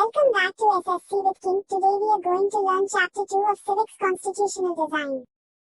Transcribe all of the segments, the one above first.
Welcome back to SSC with King. Today we are going to learn chapter 2 of Civics Constitutional Design.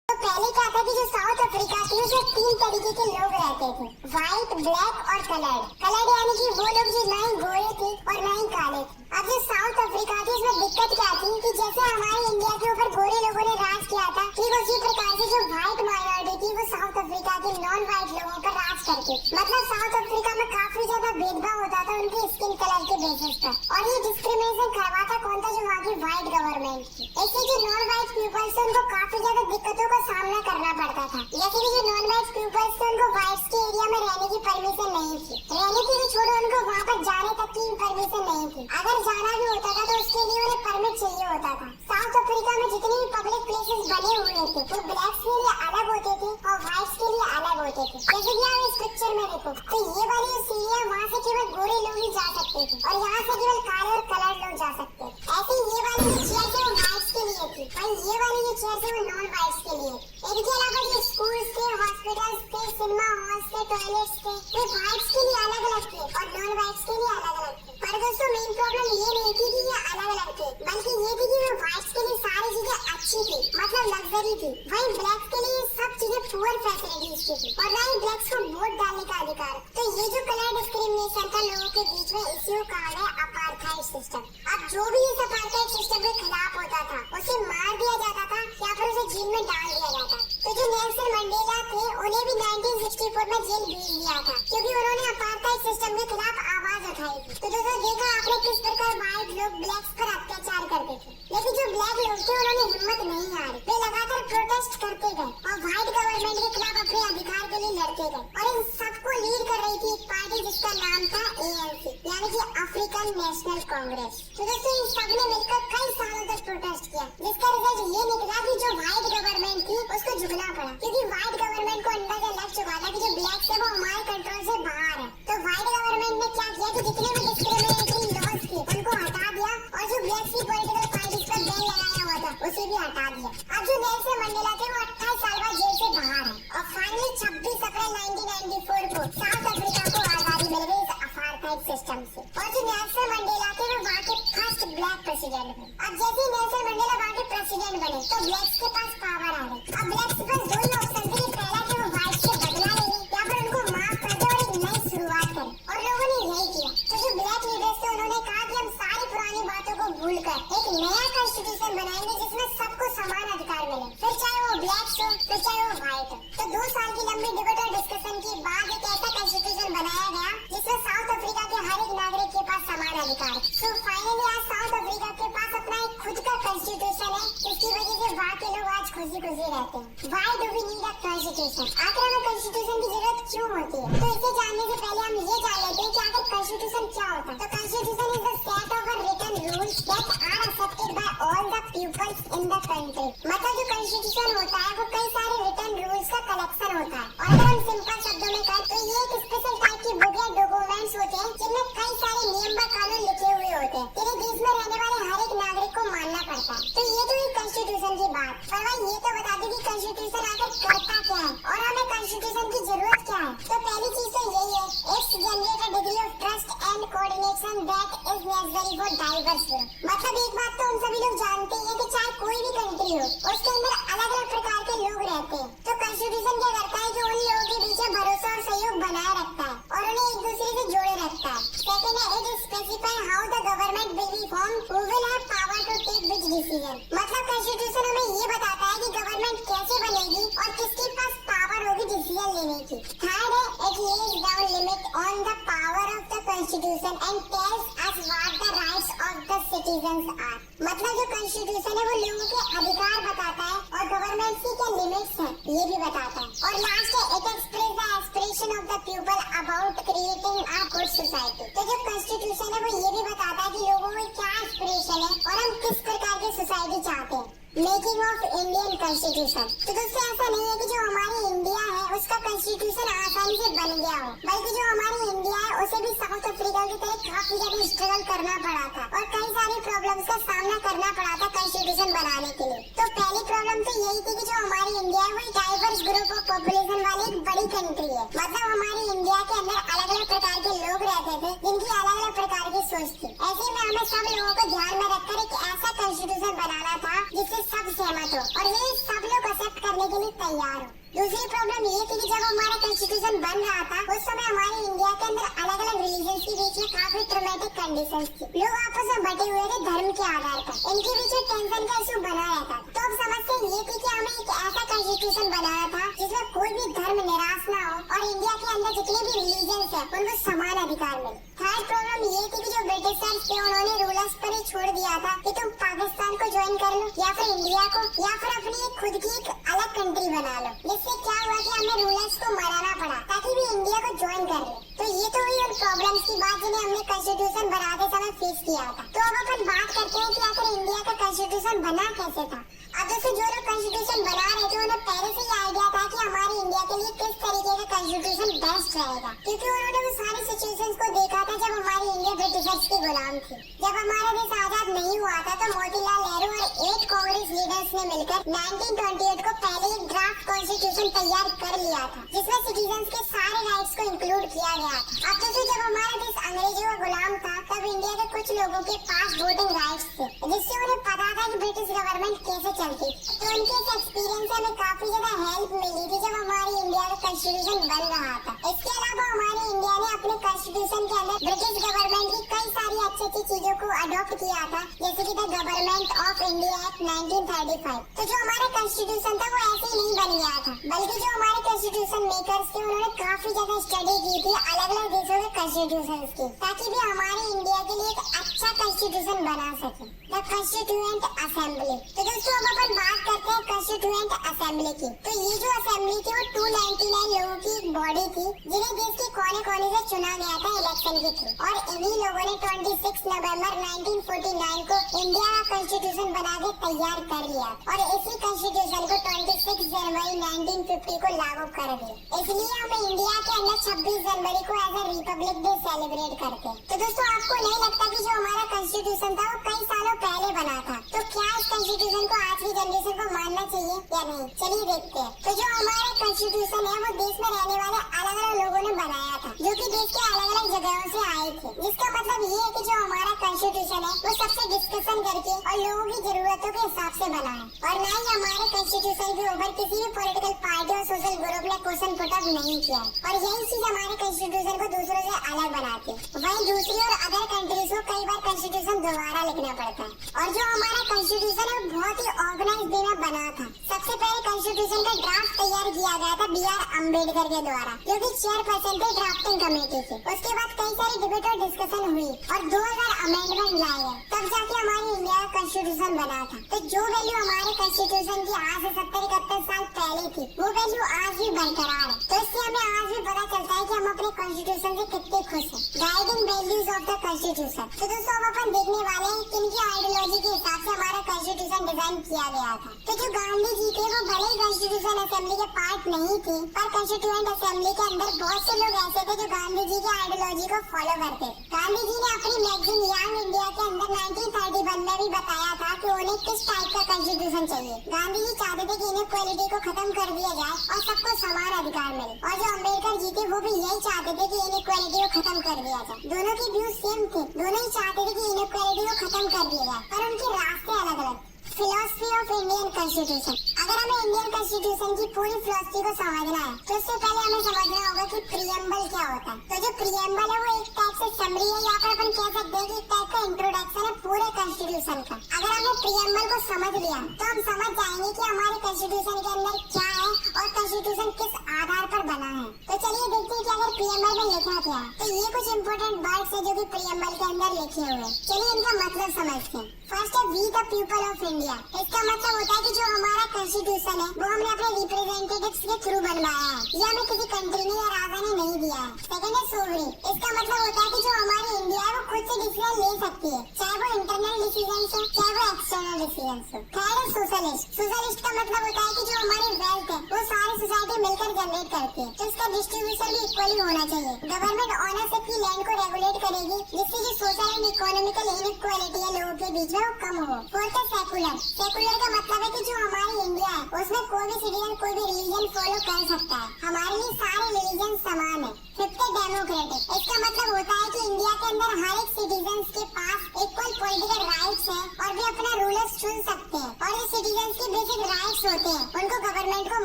तो पहले क्या था कि जो साउथ अफ्रीका थी उसमें तीन तरीके के लोग रहते थे, व्हाइट, ब्लैक और कलर्ड। कलर्ड यानी कि वो लोग जो ना ही गोरे थे और ना ही काले थे। अब जो साउथ अफ्रीका थी इसमें दिक्कत क्या थी कि जैसे हमारे इंडिया के ऊपर गोरे लोगों ने राज किया था, ठीक उसी प्रकार से जो व्हाइट माइनॉरिटी थी वो साउथ अफ्रीका के नॉन व्हाइट लोगों पर राज करती। मतलब साउथ अफ्रीका में काफी ज्यादा भेदभाव होता था उनके स्किन कलर के बेसिस पर, और ये डिस्क्रिमिनेशन करवाता कौन था? जो वहाँ की व्हाइट गवर्नमेंट थी। इससे जो नॉन व्हाइट पीपल्स थे उनको काफी ज्यादा दिक्कतों का सामना करना पड़ता था। जैसे कि जो नॉन व्हाइट पीपल्स थे उनको व्हाइट्स के एरिया में रहने की परमिशन नहीं थी, रहने की भी छोड़ो उनको वहाँ पर जाने तक की परमिशन नहीं थी। अगर जाना भी होता था तो उसके लिए उन्हें परमिट चाहिए होता था। साउथ अफ्रीका में जितने भी पब्लिक प्लेसेस बने हुए थे वो ब्लैक्स के लिए अलग होते थे और व्हाइट्स के लिए अलग होते थे। जैसे कि आप इस पिक्चर में देखो तो ये वाली जो सीढ़ी है वहाँ से केवल गोरे लोग ही जा सकते थे और यहाँ से केवल काले और कलर लोग जा सकते थे। ऐसे ये वाली जो चेयर है वो व्हाइट्स के लिए थी और ये वाली जो चेयर है वो नॉन व्हाइट्स के लिए। इनके अलावा जो स्कूल्स थे, हॉस्पिटल्स थे, सिनेमा हॉल्स थे, टॉयलेट्स थे, वे व्हाइट्स के लिए अलग अलग थे और नॉन व्हाइट्स के लिए अलग अलग थे। पर दोस्तों मेन प्रॉब्लम ये नहीं थी कि ये अलग अलग थे, बल्कि ये थी कि वो व्हाइट्स के लिए सारी चीजें अच्छी थी, मतलब लग्जरी थी। वहीं ब्लैक्स के लिए सब चीजें पुअर फैसिलिटीज की थी और ना ही ब्लैक्स को वोट डालने का अधिकार। तो ये जो कलर डिस्क्रिमिनेशन था लोगों के बीच में, इसी को कहा गया अपार्थाइड सिस्टम। अब जो भी इस अपार्थाइड सिस्टम के खिलाफ होता था उसे मार दिया जाता था या फिर उसे जेल में डाल दिया जाता। तो जो नेल्सन मंडेला थे उन्हें भी 1964 में जेल भेज दिया था क्योंकि उन्होंने अपार्थाइड सिस्टम के खिलाफ आवाज उठाई थी। तो दोस्तों देखा आपने किस प्रकार व्हाइट लोग ब्लैक्स पर अत्याचार करते थे, लेकिन जो ब्लैक लोग थे उन्होंने हिम्मत नहीं हारी। वे लगातार प्रोटेस्ट करते गए और व्हाइट गवर्नमेंट के खिलाफ अपने अधिकार के लिए लड़ते गए। और इन सबको लीड कर रही थी एक पार्टी जिसका नाम था ANC, यानी कि अफ्रीकन नेशनल कांग्रेस। तो दोस्तों इन सबने मिलकर कई सालों तक प्रोटेस्ट किया, जिसका रिजल्ट ये निकला कि जो व्हाइट गवर्नमेंट थी उसको झुकना पड़ा, क्योंकि व्हाइट गवर्नमेंट को अंदाजा लग चुका था कि जो ब्लैक्स है वो हमारे कंट्रोल से बाहर है। तो व्हाइट गवर्नमेंट ने क्या किया कि जितने भी डिस्क्रिमिनेटरी लॉज थे उनको हटा दिया और जो ब्लैक्स की पॉलिटिकल पार्टीज पर बैन लगाया हुआ था उसे भी हटा दिया। अब जो नेल्सन मंडेला थे वो 28 साल बाद जेल से बाहर है और फाइनली 26 अप्रैल 1994 को साउथ अफ्रीका को आजादी मिल गई इस अपार्थाइड सिस्टम से। और जो नेल्सन मंडेला थे वो वहाँ के फर्स्ट ब्लैक प्रेसिडेंट थे। अब जैसे ही नेल्सन मंडेला वहाँ के प्रेसिडेंट बने तो ब्लैक्स के पास पावर आ गई। अब ब्लैक्स के पास दो ही ऑप्शन थे, पहला कि वो व्हाइट से बदला ले या फिर उनको माफ कर दे और एक नई शुरुआत करें, और लोगों ने यही किया। तो जो ब्लैक लीडर्स थे उन्होंने कहा कि हम सारी पुरानी बातों को भूलकर एक नया कॉन्स्टिट्यूशन बनाएंगे जिसमें सबको समान अधिकार मिले, फिर चाहे वो ब्लैक्स हो फिर चाहे वो व्हाइट हो। तो 2 साल की लंबी डिबेट और डिस्कशन के बाद एक ऐसा कॉन्स्टिट्यूशन बनाया गया जिसमें साउथ अफ्रीका के हर एक नागरिक के पास समान अधिकार। तो फाइनली आज साउथ अफ्रीका के पास अपना एक खुद का कॉन्स्टिट्यूशन है, जिसकी वजह से वहाँ के लोग आज खुशी खुशी रहते हैं। Why do we need a constitution? आखिर हमें कॉन्स्टिट्यूशन की जरूरत क्यों होती है? तो इसे जानने से पहले हम ये जान लेते हैं कि आखिर कॉन्स्टिट्यूशन क्या होता है। तो constitution is the set of written rules that are accepted by all the peoples in the country। मतलब जो कॉन्स्टिट्यूशन होता है वो कई सारे रिटन रूल्स का कलेक्शन होता है, और अगर हम सिंपल शब्दों में कहें तो ये एक स्पेशल टाइप की बुक या डॉक्यूमेंट्स होते हैं जिनमें कई सारे नियम व कानून लिखे हुए होते हैं जिन्हें देश में रहने वाले हर एक नागरिक को मानना पड़ता है। तो ये तो हुई कॉन्स्टिट्यूशन की बात। पर भाई ये तो बता दें कि कॉन्स्टिट्यूशन आखिर करता क्या है और हमें कॉन्स्टिट्यूशन की जरूरत क्या है। तो पहली चीज तो यही है, it's generate a degree of trust and coordination that is necessary for diverse group. मतलब एक बात तो हम सभी लोग जानते हैं कि चाहे कोई भी कंट्री हो उसके अंदर अलग अलग प्रकार के लोग रहते हैं। तो कॉन्स्टिट्यूशन क्या करता है कि उन लोगों के बीच भरोसा और सहयोग बनाए रखता है और उन्हें एक दूसरे से जोड़े रखता है। सेकंड है, it specify how the government will be formed, who will have power to take which decision. मतलब कॉन्स्टिट्यूशन हमें ये बताता है कि गवर्नमेंट कैसे बनेगी और किसके पास पावर होगी डिसीजन लेने की। थर्ड है, it lays down limit on the power of the constitution and tells us what the rights of the citizens are. मतलब जो कॉन्स्टिट्यूशन है वो लोगों के अधिकार बताता है और गवर्नमेंट की क्या लिमिट्स हैं ये भी बताता है। और लास्ट है, it express the aspiration of the people about creating a good society. तो जो कॉन्स्टिट्यूशन है वो ये भी बताता है कि लोगों में क्या एस्पिरेशन है और हम किस प्रकार की सोसाइटी चाहते हैं। Making of Indian constitution. तो दोस्तों ऐसा नहीं है कि जो हमारी इंडिया है उसका कॉन्स्टिट्यूशन आसानी से बन गया हो, बल्कि जो हमारी इंडिया है उसे भी साउथ अफ्रीका की तरह काफी ज्यादा स्ट्रगल करना पड़ा था और कई सारी प्रॉब्लम्स का सामना करना पड़ा था कॉन्स्टिट्यूशन बनाने के लिए। तो पहली प्रॉब्लम तो यही थी कि जो हमारी इंडिया है वो डाइवर्स ग्रुप ऑफ पॉपुलेशन वाली एक बड़ी कंट्री है। मतलब हमारी इंडिया के अंदर अलग अलग प्रकार के लोग रहते थे जिनकी अलग अलग प्रकार की सोच थी। ऐसे में हमें सब लोगों को ध्यान में रखकर एक ऐसा कॉन्स्टिट्यूशन बनाना था जिससे सब सहमत हो और ये सब लोग एक्सेप्ट करने के लिए तैयार हो। दूसरी प्रॉब्लम ये थी कि जब हमारा कॉन्स्टिट्यूशन बन रहा था उस समय हमारी इंडिया के अंदर अलग अलग रिलीजन के बीच में काफी ट्रोमेटिक कंडीशंस थी। लोग आपस में बटे हुए थे धर्म के आधार पर, इनके बीच में टेंशन का इशू बना रहता था। तो अब समस्या ये थी कि हमें एक ऐसा कॉन्स्टिट्यूशन बनाना था जिसमें कोई भी धर्म निराश ना हो और इंडिया के अंदर जितने भी रिलीजन है उनको समान अधिकार मिले। थर्ड प्रॉब्लम ये थी कि जो ब्रिटिशर्स थे उन्होंने रूलर्स पर ही छोड़ दिया था कि तुम पाकिस्तान को ज्वाइन कर लो या फिर इंडिया को या फिर अपनी खुद की एक अलग कंट्री बना लो। जिससे क्या हुआ कि हमें रूलर्स को मराना पड़ा ताकि भी इंडिया को ज्वाइन कर ले। तो ये तो हुई उन प्रॉब्लम्स की बात जिन्हें हमने कॉन्स्टिट्यूशन बनाते समय फेस किया था। तो अब अपन बात करते हैं कि आखिर इंडिया का कॉन्स्टिट्यूशन बना कैसे था। अब जैसे जो लोग कॉन्स्टिट्यूशन बना रहे थे उन्हें पहले से ही आइडिया था कि हमारी इंडिया के लिए किस तरीके का कॉन्स्टिट्यूशन बेस्ट रहेगा, क्योंकि उन्होंने वो सारी सिचुएशंस को देखा था जब हमारी इंडिया ब्रिटिशर्स की गुलाम थी। जब हमारा देश आजाद नहीं हुआ था तो मोतीलाल नेहरू और 8 कांग्रेस लीडर्स ने मिलकर 1928 को पहले एक ड्राफ्ट कॉन्स्टिट्यूशन तैयार कर लिया था जिसमें सिटीजन्स के सारे राइट्स को इंक्लूड किया गया था। अब जैसे जब हमारा देश अंग्रेजों का गुलाम था तब इंडिया के कुछ लोगों के पास वोटिंग राइट्स थे जिससे उन्हें पता था कि ब्रिटिश गवर्नमेंट कैसे चलती। तो उनके इस एक्सपीरियंस से हमें काफी ज्यादा हेल्प मिली थी जब हमारी इंडिया का कॉन्स्टिट्यूशन बन रहा था। इसके अलावा हमारी इंडिया ने अपने कॉन्स्टिट्यूशन के अंदर ब्रिटिश गवर्नमेंट की कई सारी अच्छी चीजों को अडॉप्ट किया था, जैसे कि the government of India act 1935। तो जो हमारा कॉन्स्टिट्यूशन था वो ऐसे ही नहीं बन गया था, बल्कि जो हमारे कॉन्स्टिट्यूशन मेकर्स थे उन्होंने काफी ज्यादा स्टडी की थी अलग अलग देशों के कॉन्स्टिट्यूशन की, ताकि भी हमारी इंडिया के लिए एक अच्छा कॉन्स्टिट्यूशन बना सके। The constituent assembly. तो दोस्तों अब अपन बात करते हैं कॉन्स्टिट्यूएंट असेंबली की। तो ये जो असेंबली थी वो 299 लोगों की एक बॉडी थी जिन्हें देश के कोने कोने से चुना गया था इलेक्शन के थ्रू, और इन्हीं लोगों ने 26 नवंबर 1949 को इंडिया का कॉन्स्टिट्यूशन बना के तैयार कर लिया और इसी कॉन्स्टिट्यूशन को 26 जनवरी 1950 को लागू कर दिया। इसलिए हम इंडिया के अंदर 26 जनवरी को as a republic day celebrate करते हैं। तो दोस्तों आपको नहीं लगता कि जो हमारा कॉन्स्टिट्यूशन था वो कई सालों पहले बना था, तो क्या इस कॉन्स्टिट्यूशन को आज की जनरेशन को मानना चाहिए या नहीं, चलिए देखते हैं। तो जो हमारा कॉन्स्टिट्यूशन है वो देश में रहने वाले अलग अलग लोगों ने बनाया था जो कि देश के अलग अलग जगहों से आए थे, जिसका मतलब ये है कि जो हमारा कॉन्स्टिट्यूशन है वो सबसे डिस्कशन करके और लोगों की जरूरतों के हिसाब से बना है, और न ही हमारे कॉन्स्टिट्यूशन के ऊपर किसी भी पॉलिटिकल पार्टी और सोशल ग्रुप ने क्वेश्चन पुट अप नहीं किया है, और यही चीज हमारे कॉन्स्टिट्यूशन को दूसरों से अलग बनाती है। वहीं दूसरी और अदर कंट्रीज को कई बार कॉन्स्टिट्यूशन दोबारा लिखना पड़ता है, और जो हमारा कॉन्स्टिट्यूशन है वो बहुत ही ऑर्गेनाइज वे में बना था। सबसे पहले कॉन्स्टिट्यूशन का ड्राफ्ट तैयार किया गया था B.R. अम्बेडकर के द्वारा, जो कि चेयरपर्सन थे ड्राफ्टिंग कमेटी के। उसके बाद कई सारी डिबेट और डिस्कशन हुई और 2000 अमेंडमेंट लाए गए, तब जाके हमारी इंडिया का कॉन्स्टिट्यूशन बना था। तो जो वैल्यू हमारे कॉन्स्टिट्यूशन की आज से 70-71 साल पहले थी वो वैल्यू आज भी बरकरार है। तो इससे हमें आज भी पता चलता है कि हम अपने कॉन्स्टिट्यूशन से कितने खुश हैं। Guiding values of the constitution. तो दोस्तों अब अपन देखने वाले हैं किनकी आइडियोलॉजी के हिसाब से हमारा कॉन्स्टिट्यूशन डिजाइन किया गया था। तो जो गांधी जी थे वो भले ही कॉन्स्टिट्यूशन असेंबली के पार्ट नहीं थे, पर कॉन्स्टिट्यूएंट असेंबली के अंदर बहुत से लोग ऐसे थे जो गांधी जी की आइडियोलॉजी को फॉलो करते थे। गांधी जी ने अपनी मैगजीन यंग इंडिया के अंदर 1931 में भी बताया था कि उन्हें किस टाइप का कॉन्स्टिट्यूशन चाहिए। गांधी जी चाहते थे कि इनइक्वालिटी को खत्म कर दिया जाए और सबको समान अधिकार मिले, और जो अम्बेडकर जी थे वो भी यही चाहते थे कि इनइक्वालिटी को खत्म कर दिया जाए। दोनों की व्यूज सेम थे, दोनों ही चाहते थे कि इनइक्वालिटी को खत्म कर दिया जाए, पर उनके रास्ते अलग अलग। Philosophy of Indian constitution. अगर हमें इंडियन कॉन्स्टिट्यूशन की पूरी फिलोसफी को समझना है तो उससे पहले हमें समझना होगा कि प्रीएम्बल क्या होता है। तो जो प्रीएम्बल है वो एक टाइप से समरी है, या फिर अपन कह सकते हैं कि एक टाइप का इंट्रोडक्शन है पूरे कॉन्स्टिट्यूशन का। अगर हमने प्रीएम्बल को समझ लिया तो हम समझ जाएंगे कि हमारे कॉन्स्टिट्यूशन के अंदर क्या है और कॉन्स्टिट्यूशन किस आधार पर बना है। तो चलिए देखते हैं कि अगर प्रीएम्बल में लिखा क्या है। तो ये कुछ इंपोर्टेंट वर्ड्स है जो कि प्रीएम्बल के अंदर लिखे हुए हैं। चलिए इनका मतलब समझते हैं। फर्स्ट है we the people of India. इसका मतलब होता है कि जो हमारा कॉन्स्टिट्यूशन है वो हमने अपने रिप्रेजेंटेटिव्स के थ्रू बनवाया है, ये हमें किसी कंट्री ने या राजा ने नहीं दिया है। सेकंड है सोवरेन। इसका मतलब होता है कि जो हमारी इंडिया है वो खुद से डिसीजन ले सकती है, चाहे वो इंटरनल डिसीजन हो चाहे वो एक्सटर्नल डिसीजन हो। थर्ड है सोशलिस्ट। सोशलिस्ट का मतलब होता है कि जो हमारी वेल्थ है वो सारी सोसाइटी मिलकर जनरेट करती है, तो उसका डिस्ट्रीब्यूशन भी इक्वली होना चाहिए। गवर्नमेंट ऑनरशिप की लैंड को रेगुलेट करेगी जिससे जो सोशल एंड इकोनॉमिकल इनइक्वालिटी है लोगों के बीच में वो कम हो। फोर्थ है सेकुलर। सेकुलर का मतलब है कि जो हमारी इंडिया है उसमें कोई भी सिटीजन कोई भी रिलीजन फॉलो कर सकता है, हमारे लिए सारे रिलीजन समान है। फिफ्थ है डेमोक्रेटिक। इसका मतलब होता है कि इंडिया के अंदर हर एक सिटीजन के पास इक्वल पॉलिटिकल राइट्स है और वे अपना रूलर्स चुन सकते हैं और ये सिटीजन के बेसिक राइट्स होते हैं, उनको गवर्नमेंट को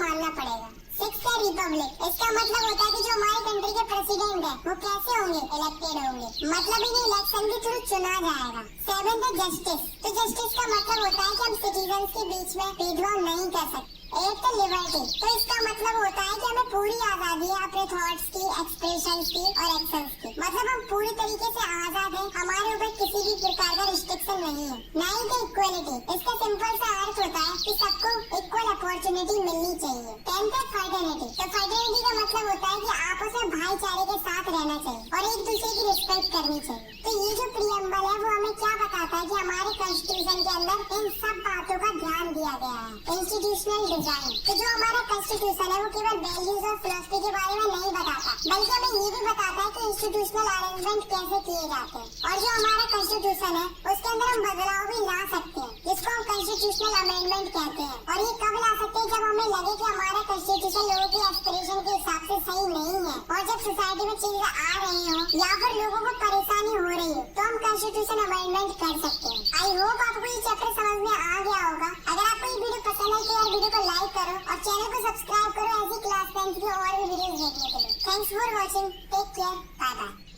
मानना पड़ेगा। सिक्स है रिपब्लिक। इसका मतलब होता है कि जो हमारी कंट्री के प्रेसिडेंट है वो कैसे होंगे, इलेक्टेड होंगे, मतलब इन्हें इलेक्शन के थ्रू चुना जाएगा। सेवेंथ है जस्टिस। तो जस्टिस का मतलब होता है कि हम सिटीजन के बीच में भेदभाव नहीं कर सकते। एट है लिबर्टी। तो इसका मतलब होता है कि हमें पूरी आजादी है अपने थॉट्स की, एक्सप्रेशंस की और एक्शंस की, मतलब हम पूरी तरीके से आजाद हैं, हमारे ऊपर किसी भी प्रकार का रिस्ट्रिक्शन नहीं है। नाइन्थ है इक्वलिटी। इसका सिंपल सा अर्थ होता है कि सबको इक्वल अपॉर्चुनिटी मिलनी चाहिए। टेंथ है फ्रेटर्निटी। तो फ्रेटर्निटी का मतलब होता है कि आपस में भाईचारे के साथ रहना चाहिए और एक दूसरे की रिस्पेक्ट करनी चाहिए। तो ये जो प्रीएम्बल है वो हमें क्या बताता है कि हमारे कॉन्स्टिट्यूशन के अंदर इन सब बातों का ध्यान दिया गया है। Institutional design. तो जो हमारा कॉन्स्टिट्यूशन है वो केवल वैल्यूज और फिलॉसफी के बारे में नहीं बताता, बल्कि हमें ये भी बताता है कि इंस्टीट्यूशनल अरेंजमेंट कैसे किए जाते हैं। और जो हमारा कॉन्स्टिट्यूशन है उसके अंदर हम बदलाव भी ला सकते हैं, जिसको हम कॉन्स्टिट्यूशनल अमेंडमेंट कहते हैं। और ये कब ला सकते हैं, जब हमें लगे कि हमारा कॉन्स्टिट्यूशन लोगों की एस्पिरेशन के हिसाब से सही नहीं है और जब सोसाइटी में चीजें आ रही हो या फिर लोगों को परेशानी हो रही है तो हम कॉन्स्टिट्यूशन अमेंडमेंट कर सकते हैं। आई होप आपको ये चैप्टर समझ में आ गया होगा। अगर आपको ये वीडियो पसंद है तो यार वीडियो को लाइक करो और चैनल को सब्सक्राइब करो ऐसी क्लास 10 की और भी वीडियोस देखने के लिए। Thanks for watching, take care, bye bye.